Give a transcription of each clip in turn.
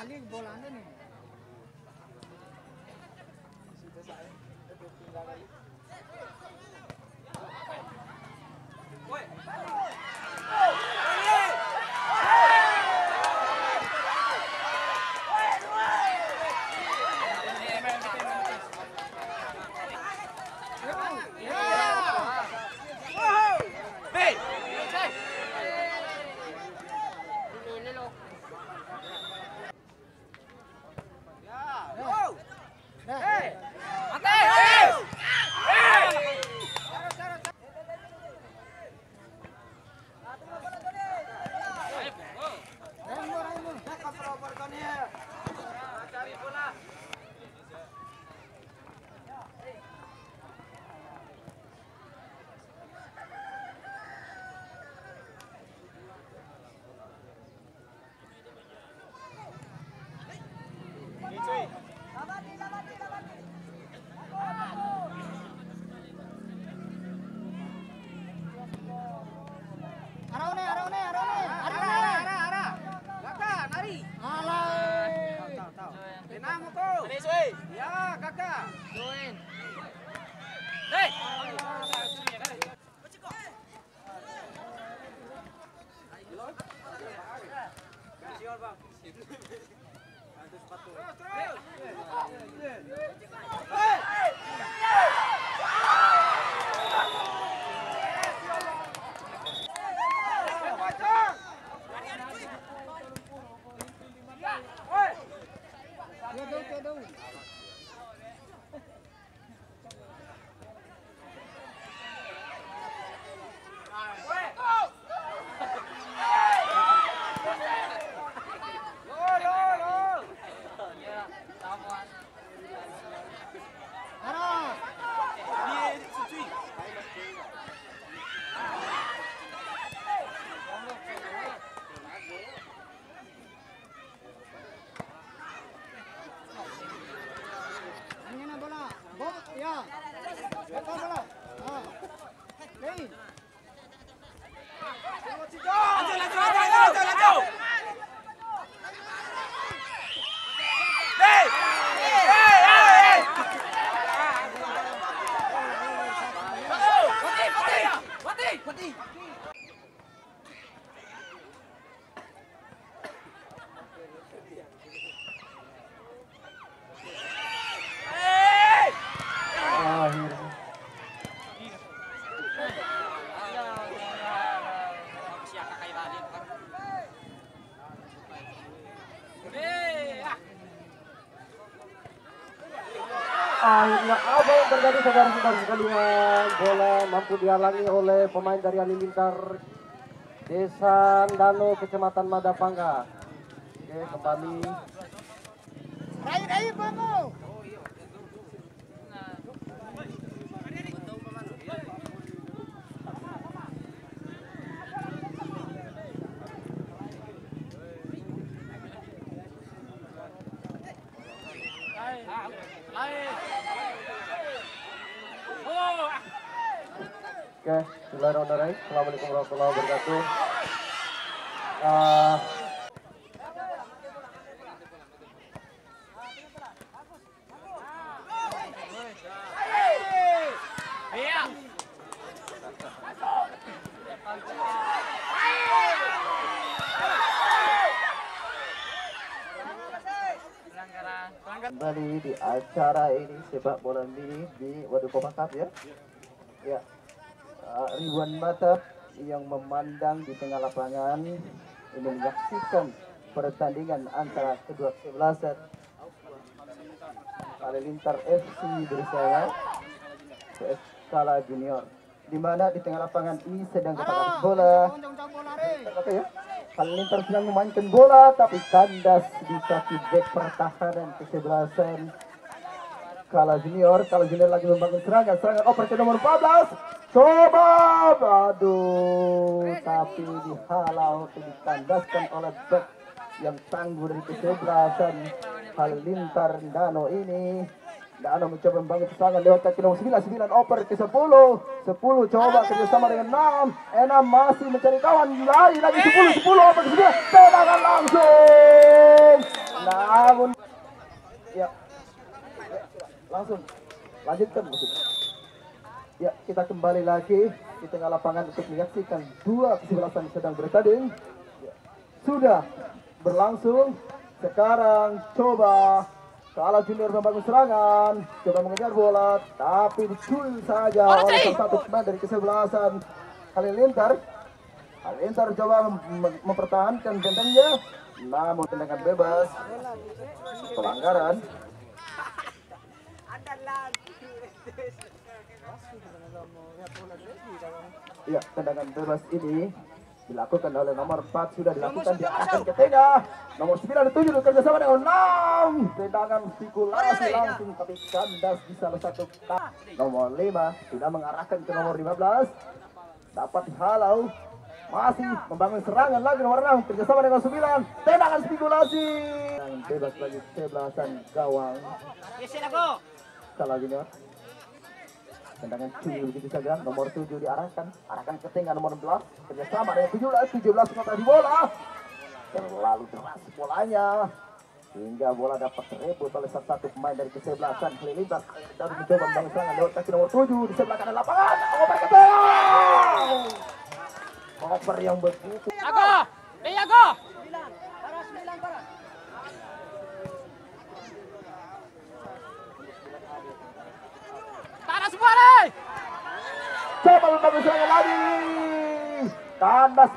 kali bolanya nih. Ya, kakak. Join. Hei. Ya. Bola. Ah. Hey. Lanjut. Hey. Mati. Akhirnya apa yang terjadi saudara-saudara sekalian, bola mampu dihalangi oleh pemain dari Halilintar Desa Dano Kecamatan Madapangka. Oke, kembali. Raih kamu. Oke, bismillahirrahmanirrahim. Assalamualaikum warahmatullahi wabarakatuh. Kembali di acara ini sepak bola mini di Waduk Pematap ya. Ya, ribuan mata yang memandang di tengah lapangan ini menyaksikan pertandingan antara kedua kesebelasan Halilintar FC bersama PS Kala Junior, di mana di tengah lapangan ini sedang bertanding bola. Oke ya. Halilintar sedang memainkan bola tapi kandas di kaki bek pertahanan kesebelasan Kala Junior. Kala Junior lagi membangun serangan oper ke nomor 14. Coba, aduh, tapi dihalau, ditandaskan oleh bek yang tangguh dari kesebelasan Halilintar Dano ini. Dano mencoba membangun serangan lewat kaki nomor 9 oper ke 10 coba kerjasama dengan 6 masih mencari kawan, lagi 10 oper ke 9, tendangan langsung namun ya, langsung lanjutkan musik. Ya, kita kembali lagi di tengah lapangan untuk menyaksikan dua kesebelasan sedang bertanding. Ya, sudah berlangsung. Sekarang coba Kala Junior membangun serangan, coba mengejar bola, tapi dicuri saja oleh salah satu pemain dari kesebelasan Halilintar. Halilintar coba mempertahankan bentengnya, namun tendangan bebas, pelanggaran. Ya, tendangan bebas ini dilakukan oleh nomor 4, sudah dilakukan diarahkan ke tengah. Nomor 9 dan 7 bekerjasama dengan 6. Tendangan spekulasi langsung tapi kandas di salah satu. Nomor 5 sudah mengarahkan ke nomor 15. Dapat dihalau. Masih membangun serangan lagi nomor 6 kerjasama dengan 9. Tendangan spekulasi. Tendangan bebas bagi kesebelasan gawang Kala Junior. Tendangan cuy begitu saja, nomor 7 arahkan ke tengah nomor 11, kerjasama dengan 17 mengotak di bola, terlalu deras bolanya, hingga bola dapat terebut oleh salah satu pemain dari kesebelasan Halilintar. Dan mencoba membangun serangan lewat kaki nomor 7 di sebelah kanan lapangan, oper ke tengah, oper yang begitu. Ako! Ako! Taras semua nih! Coba membangun serangan lagi. Kandas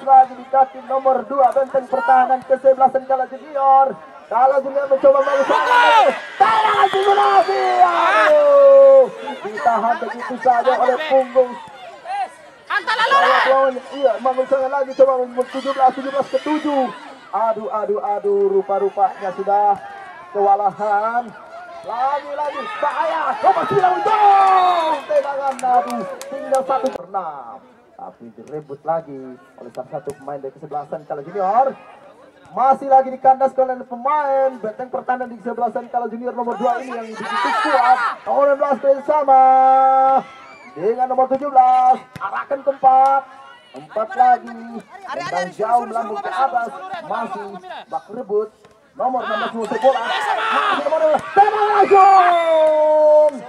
lagi di kaki nomor 2 benteng pertahanan kesebelasan Kala Junior. Kala Junior mencoba membangun serangan. Tendangan simulasi. Aduh, ditahan begitu saja oleh punggung. Antar lalu! Iya, membangun serangan lagi. Coba 17 ke 7. Aduh, rupa-rupanya sudah kewalahan. Lagi bahaya, nomor 9 untung tendangan, aduh, tinggal 1 per 6, tapi direbut lagi oleh salah satu pemain dari kesebelasan Kala Junior. Masih lagi dikandaskan oleh pemain benteng pertahanan di kesebelasan Kala Junior nomor 2 ini yang begitu kuat. Nomor 16 bersama dengan nomor 17, arahkan ke 4 lagi, tendang jauh melambung ke atas, masih bak rebut. Nomor 16 mengusir bola, masih nomor 12, tendang langsung.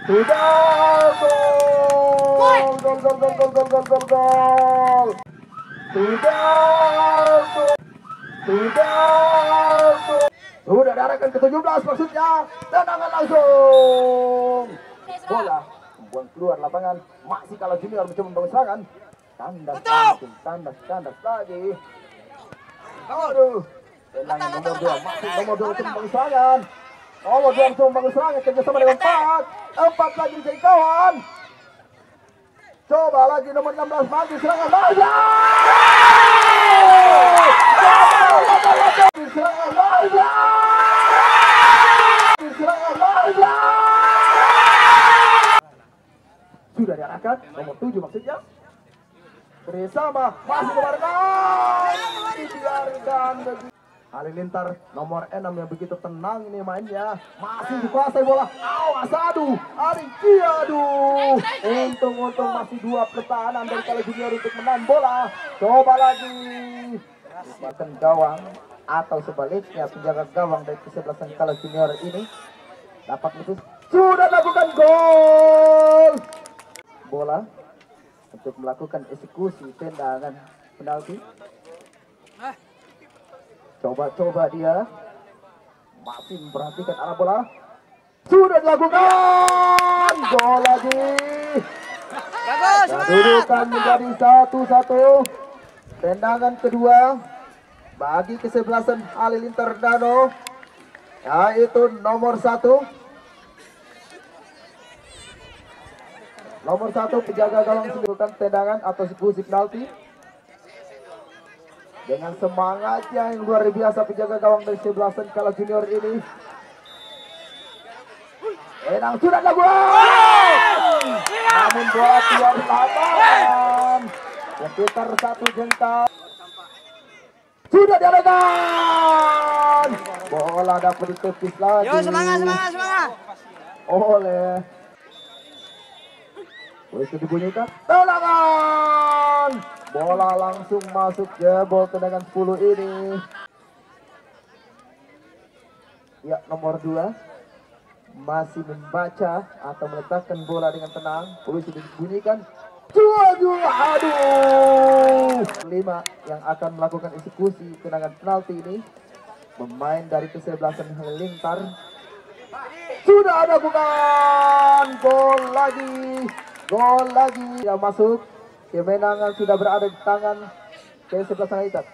Sudah gol. Sudah diarahkan ke 17 maksudnya, tendangan langsung. Bola membuang keluar lapangan, masih Kala Junior mencoba membangun serangan. Kandas lagi. Aduh. Tendangan nomor 2, masih nomor 2 untuk membangun serangan. Nomor 2 untuk membangun serangan kerjasama dengan 4 lagi jadi kawan. Coba lagi nomor 16 maju serangan lagi. Sudah diarahkan nomor 7 maksudnya. Bersama masih kebarengan dibiarkan begitu. Halilintar nomor 6 yang begitu tenang ini mainnya, masih dikuasai bola. Awas, aduh, untung masih 2 pertahanan dari Kala Junior untuk menahan bola. Coba lagi bahkan gawang atau sebaliknya penjaga gawang dari kesebelasan Kala Junior ini dapat itu sudah lakukan gol. Bola untuk melakukan eksekusi tendangan penalti. Coba dia masih memperhatikan arah bola. Sudah dilakukan gol lagi. Kedudukan menjadi 1-1. Tendangan kedua bagi kesebelasan Halilintar Dano, yaitu nomor 1. Nomor 1 penjaga gawang melakukan tendangan atau eksekusi penalti. Dengan semangatnya yang luar biasa penjaga gawang dari kesebelasan Kala Junior ini. Tenang sudah dilakukan. Namun bola keluar lapangan. Sekitar 1 jengkal. Sudah diarahkan. Bola dapat ditepis lagi. Yo, semangat. Oleh. Begitu dibunyikan. Tendangan. Bola langsung masuk jebol tendangan 10 ini. Ya, nomor 2 masih membaca atau meletakkan bola dengan tenang. Polisi dibunyikan. Aduh. 5 yang akan melakukan eksekusi tendangan penalti ini. Pemain dari kesebelasan Halilintar. Sudah ada, bukan. Gol lagi. Gol lagi. Tidak masuk. Kemenangan sudah berada di tangan kesebelasan Halilintar.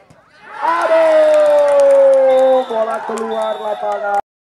Aduh. Bola keluar lapangan.